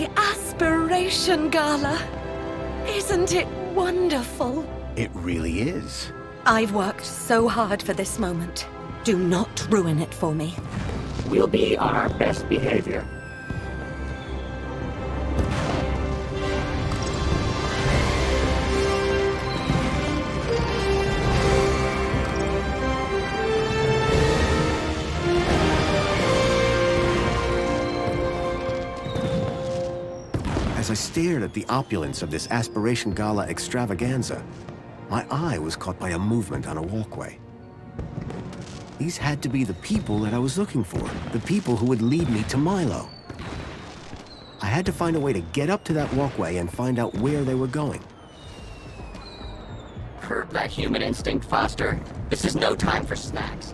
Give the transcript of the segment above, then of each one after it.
The Aspiration Gala. Isn't it wonderful? It really is. I've worked so hard for this moment. Do not ruin it for me. We'll be on our best behavior. As I stared at the opulence of this Aspiration Gala extravaganza, my eye was caught by a movement on a walkway. These had to be the people that I was looking for, the people who would lead me to Milo. I had to find a way to get up to that walkway and find out where they were going. Curb that human instinct, Foster. This is no time for snacks.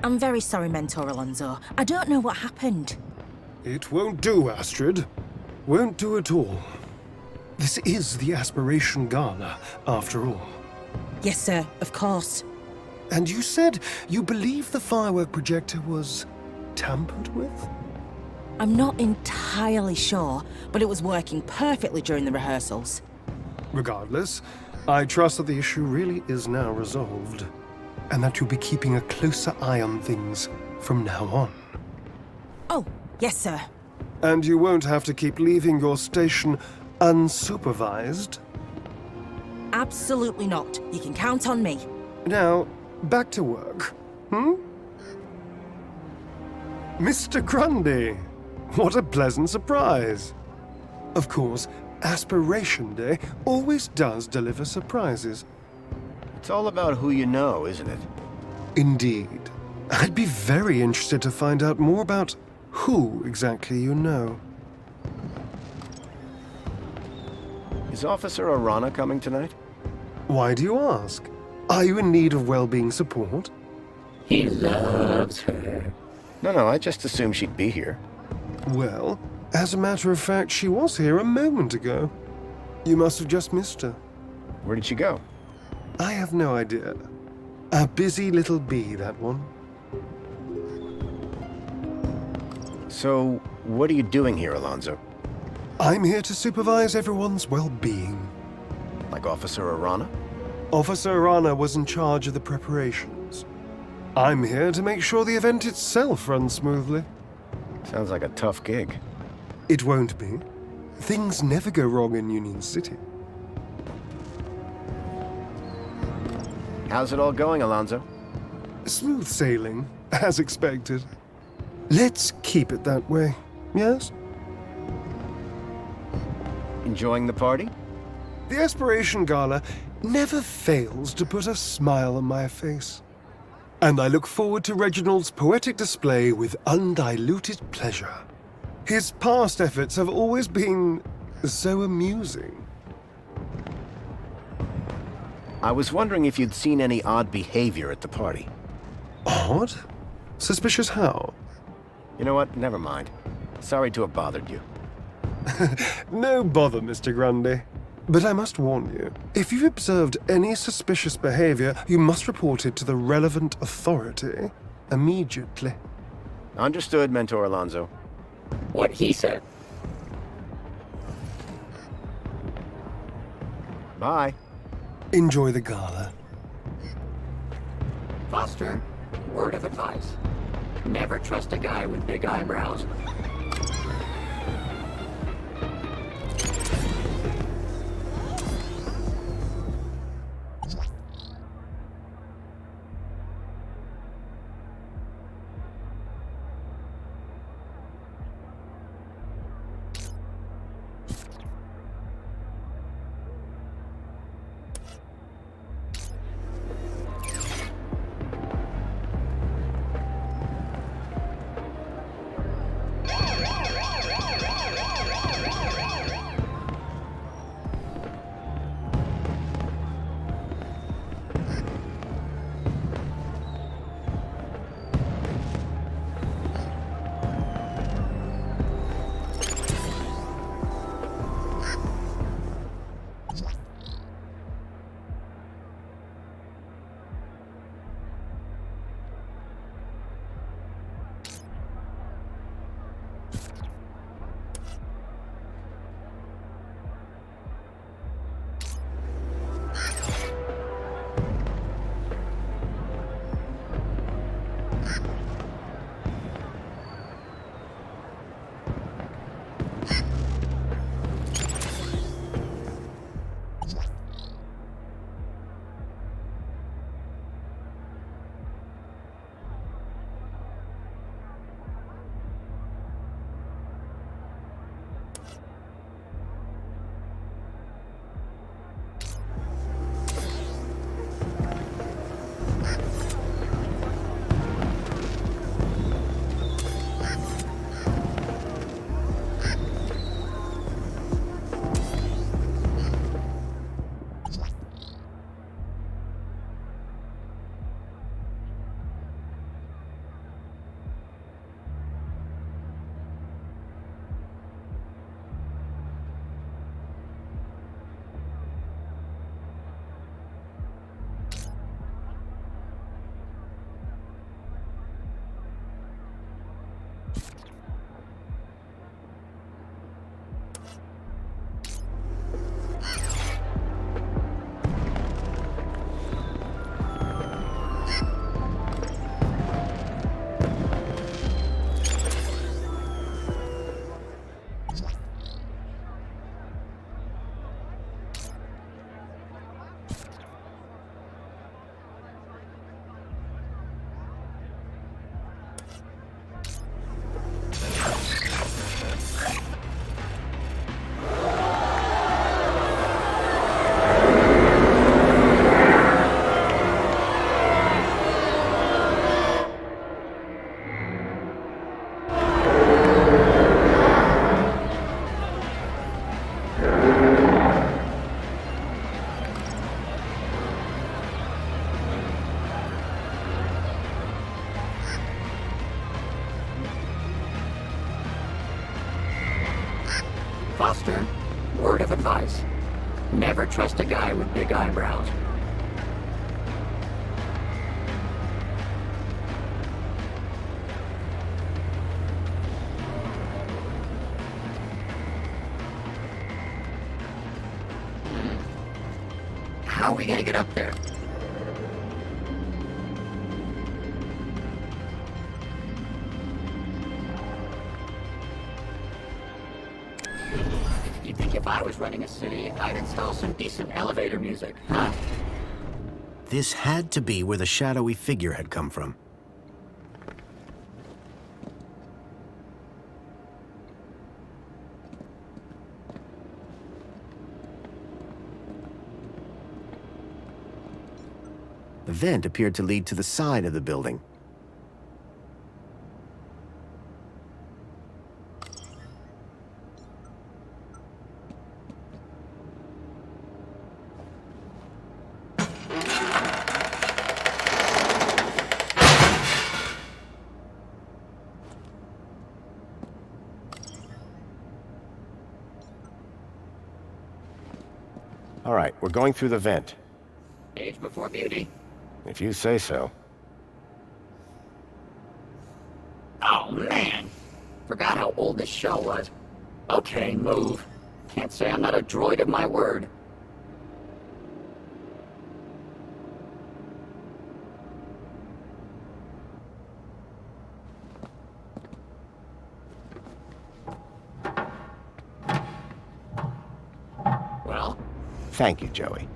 I'm very sorry, Mentor Alonso. I don't know what happened. It won't do, Astrid. Won't do at all. This is the Aspiration Gala, after all. Yes, sir, of course. And you said you believe the firework projector was tampered with? I'm not entirely sure, but it was working perfectly during the rehearsals. Regardless, I trust that the issue really is now resolved, and that you'll be keeping a closer eye on things from now on. Oh, yes, sir. And you won't have to keep leaving your station unsupervised. Absolutely not. You can count on me. Now, back to work, Mr. Grundy, what a pleasant surprise. Of course, Aspiration Day always does deliver surprises. It's all about who you know, isn't it? Indeed. I'd be very interested to find out more about who exactly you know. Is Officer Arana coming tonight? Why do you ask? Are you in need of well-being support? He loves her. No, I just assumed she'd be here. Well, as a matter of fact, she was here a moment ago. You must have just missed her. Where did she go? I have no idea. A busy little bee, that one. So, what are you doing here, Alonso? I'm here to supervise everyone's well-being. Like Officer Arana? Officer Arana was in charge of the preparations. I'm here to make sure the event itself runs smoothly. Sounds like a tough gig. It won't be. Things never go wrong in Union City. How's it all going, Alonso? Smooth sailing, as expected. Let's keep it that way, yes? Enjoying the party? The Aspiration Gala never fails to put a smile on my face. And I look forward to Reginald's poetic display with undiluted pleasure. His past efforts have always been so amusing. I was wondering if you'd seen any odd behavior at the party. Odd? Suspicious how? You know what? Never mind. Sorry to have bothered you. No bother, Mr. Grundy. But I must warn you, if you've observed any suspicious behavior, you must report it to the relevant authority immediately. Understood, Mentor Alonso. What he said. Bye. Enjoy the gala. Foster, word of advice. Never trust a guy with big eyebrows. advice. Never trust a guy with big eyebrows. How are we gonna get up there? You'd think if I was running a city, I'd install some decent elevator music, huh? This had to be where the shadowy figure had come from. The vent appeared to lead to the side of the building. All right, we're going through the vent. Age before beauty. If you say so. Oh, man. Forgot how old this show was. Okay, move. Can't say I'm not a droid of my word. Well? Thank you, Joey.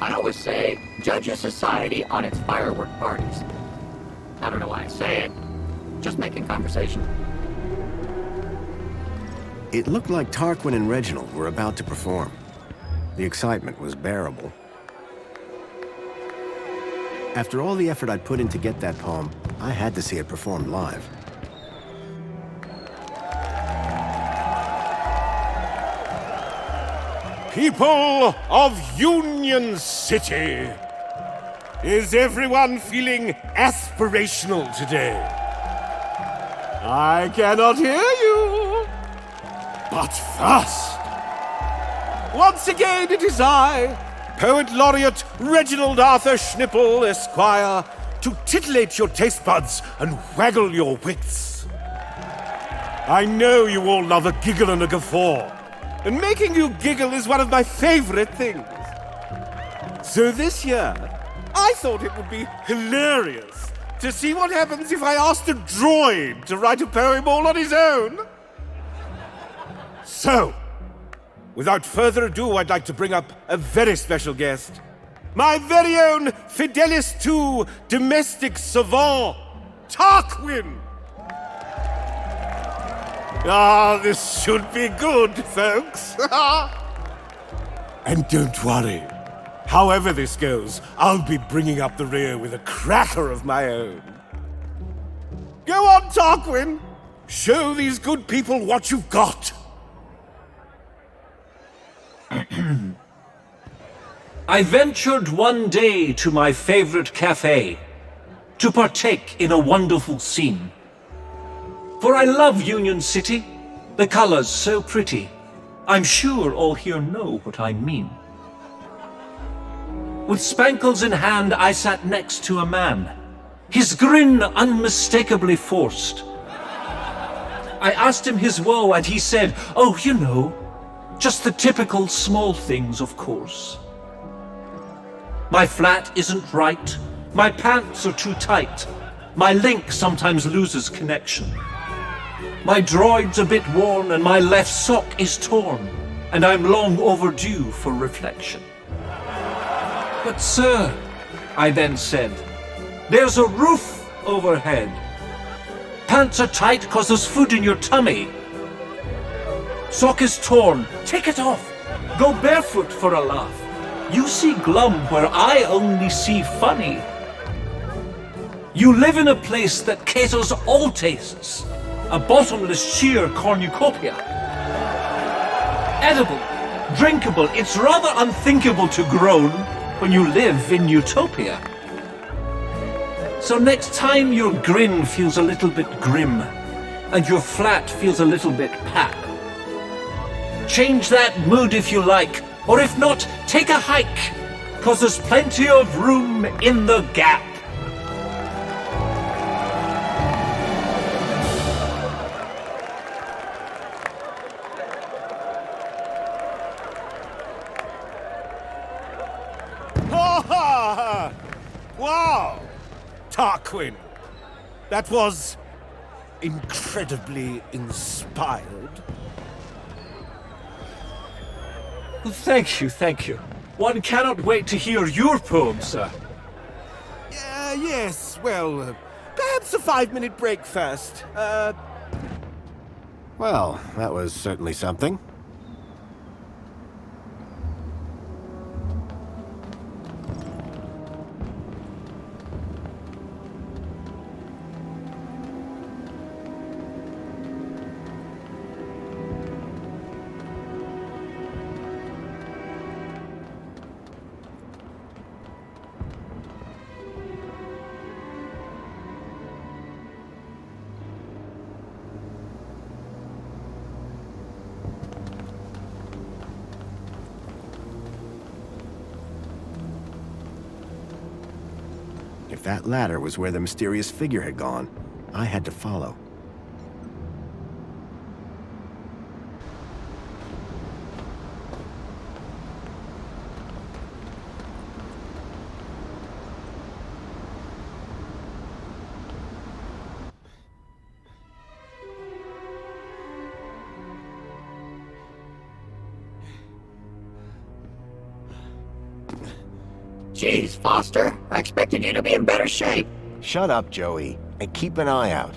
I always say, judge a society on its firework parties. I don't know why I say it. Just making conversation. It looked like Tarquin and Reginald were about to perform. The excitement was bearable. After all the effort I'd put in to get that poem, I had to see it performed live. People of Union City, is everyone feeling aspirational today? I cannot hear you. But first, once again it is I, Poet Laureate Reginald Arthur Schnipple, Esquire, to titillate your taste buds and waggle your wits. I know you all love a giggle and a guffaw, and making you giggle is one of my favorite things. So this year, I thought it would be hilarious to see what happens if I asked a droid to write a poem all on his own. So, without further ado, I'd like to bring up a very special guest. My very own Fidelis II domestic savant, Tarquin! Ah, this should be good, folks. And don't worry. However this goes, I'll be bringing up the rear with a cracker of my own. Go on, Tarquin. Show these good people what you've got. I ventured one day to my favorite cafe to partake in a wonderful scene. For I love Union City, the colors so pretty. I'm sure all here know what I mean. With spankles in hand, I sat next to a man, his grin unmistakably forced. I asked him his woe, and he said, "Oh, you know, just the typical small things, of course. My flat isn't right, my pants are too tight, my link sometimes loses connection. My droid's a bit worn and my left sock is torn, and I'm long overdue for reflection." "But sir," I then said, "there's a roof overhead. Pants are tight 'cause there's food in your tummy. Sock is torn, take it off. go barefoot for a laugh. You see glum where I only see funny. You live in a place that caters all tastes. A bottomless sheer cornucopia. Edible, drinkable, it's rather unthinkable to groan when you live in utopia. So next time your grin feels a little bit grim, and your flat feels a little bit pap, change that mood if you like, or if not, take a hike, 'cause there's plenty of room in the gap. Wow! Tarquin, that was incredibly inspired. Thank you, thank you. One cannot wait to hear your poem, sir. Yes, well, perhaps a 5-minute break first. Well, that was certainly something. If that ladder was where the mysterious figure had gone, I had to follow. Jeez, Foster, I expected you to be in better shape. Shut up, Joey, and keep an eye out.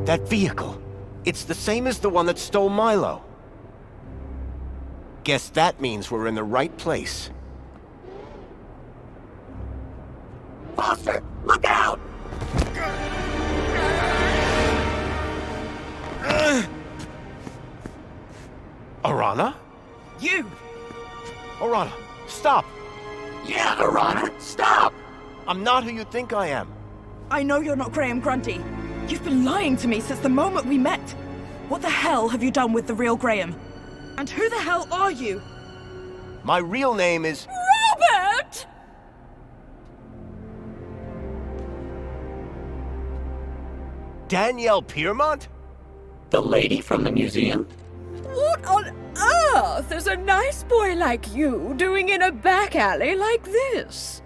That vehicle. It's the same as the one that stole Milo. Guess that means we're in the right place. Foster, look out! Arana? You! Arana, stop! Yeah, Arana, stop! I'm not who you think I am. I know you're not Graham Grundy. You've been lying to me since the moment we met. What the hell have you done with the real Graham? And who the hell are you? My real name is... Robert! Danielle Piermont? The lady from the museum? What on earth is a nice boy like you doing in a back alley like this?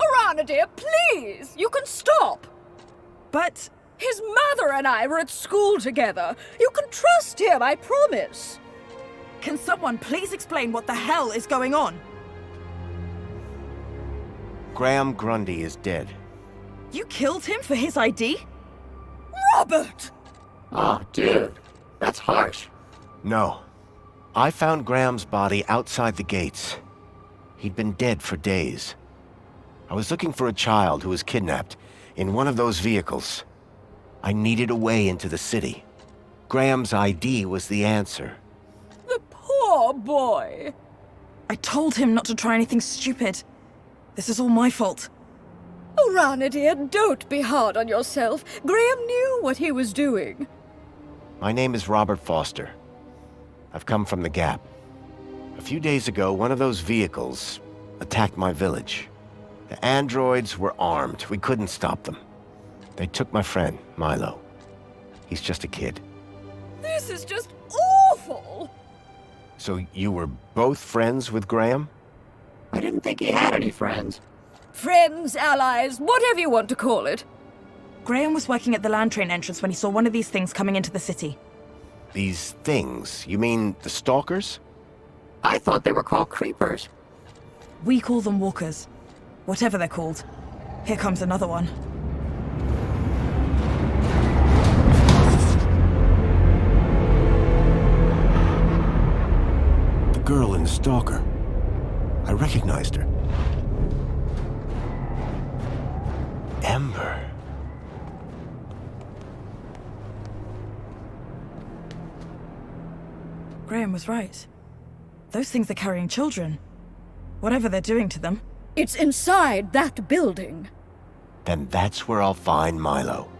Arana, dear, please! You can stop! But... His mother and I were at school together. You can trust him, I promise. can someone please explain what the hell is going on? Graham Grundy is dead. You killed him for his ID? Robert! Oh, dude. That's harsh. No. I found Graham's body outside the gates. He'd been dead for days. I was looking for a child who was kidnapped in one of those vehicles. I needed a way into the city. Graham's ID was the answer. The poor boy. I told him not to try anything stupid. This is all my fault. Oh, Rana, dear, don't be hard on yourself. Graham knew what he was doing. My name is Robert Foster. I've come from the Gap. A few days ago, one of those vehicles attacked my village. The androids were armed. We couldn't stop them. They took my friend, Milo. He's just a kid. This is just awful. So you were both friends with Graham? I didn't think he had any friends. Friends, allies, whatever you want to call it. Graham was working at the land train entrance when he saw one of these things coming into the city. These things, you mean the stalkers? I thought they were called creepers. We call them walkers. Whatever they're called. Here comes another one. The girl in the stalker. I recognized her. Ember. Graham was right. Those things are carrying children. Whatever they're doing to them. It's inside that building. Then that's where I'll find Milo.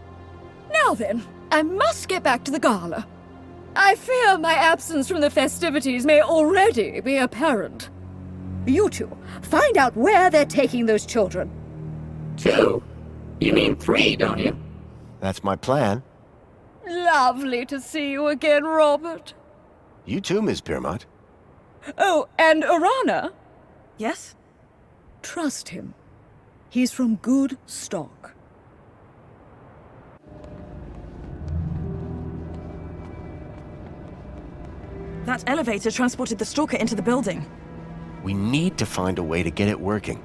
Now then, I must get back to the gala. I fear my absence from the festivities may already be apparent. You two, find out where they're taking those children. 2? You mean 3, don't you? That's my plan. Lovely to see you again, Robert. You too, Miss Piermont. Oh, and Arana. Yes? Trust him. He's from good stock. That elevator transported the stalker into the building. We need to find a way to get it working.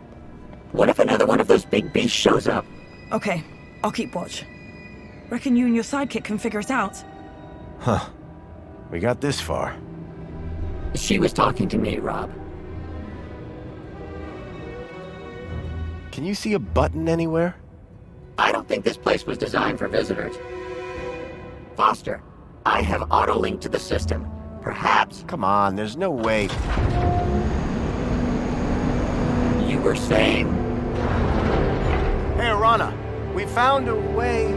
What if another one of those big beasts shows up? Okay, I'll keep watch. Reckon you and your sidekick can figure it out? Huh. We got this far. She was talking to me, Rob. Can you see a button anywhere? I don't think this place was designed for visitors. Foster, I have auto-linked to the system. Perhaps... Come on, there's no way. You were saying... Hey, Arana, we found a way.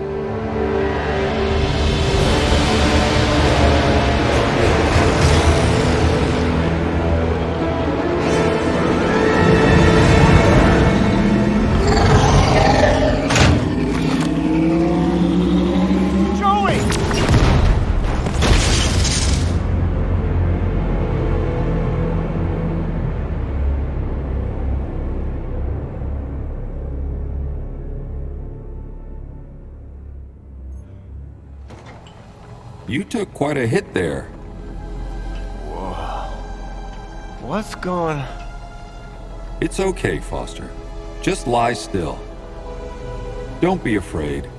You took quite a hit there. Whoa. What's going... It's okay, Foster. Just lie still. Don't be afraid.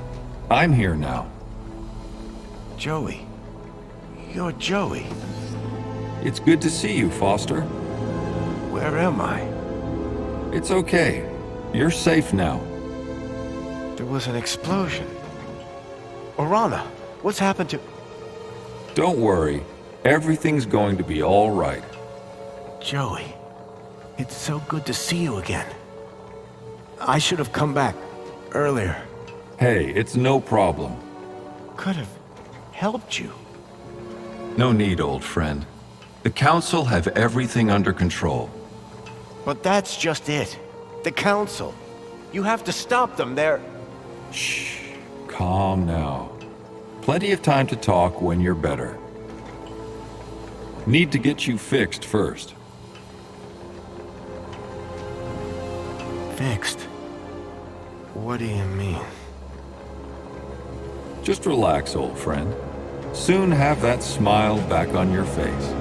I'm here now. Joey. You're Joey. It's good to see you, Foster. Where am I? It's okay. You're safe now. There was an explosion. Arana, what's happened to... Don't worry. Everything's going to be all right. Joey, it's so good to see you again. I should have come back earlier. Hey, it's no problem. Could have helped you. No need, old friend. The Council have everything under control. But that's just it. The Council. You have to stop them. They're... Shh. Calm now. Plenty of time to talk when you're better. Need to get you fixed first. Fixed? What do you mean? Just relax, old friend. Soon have that smile back on your face.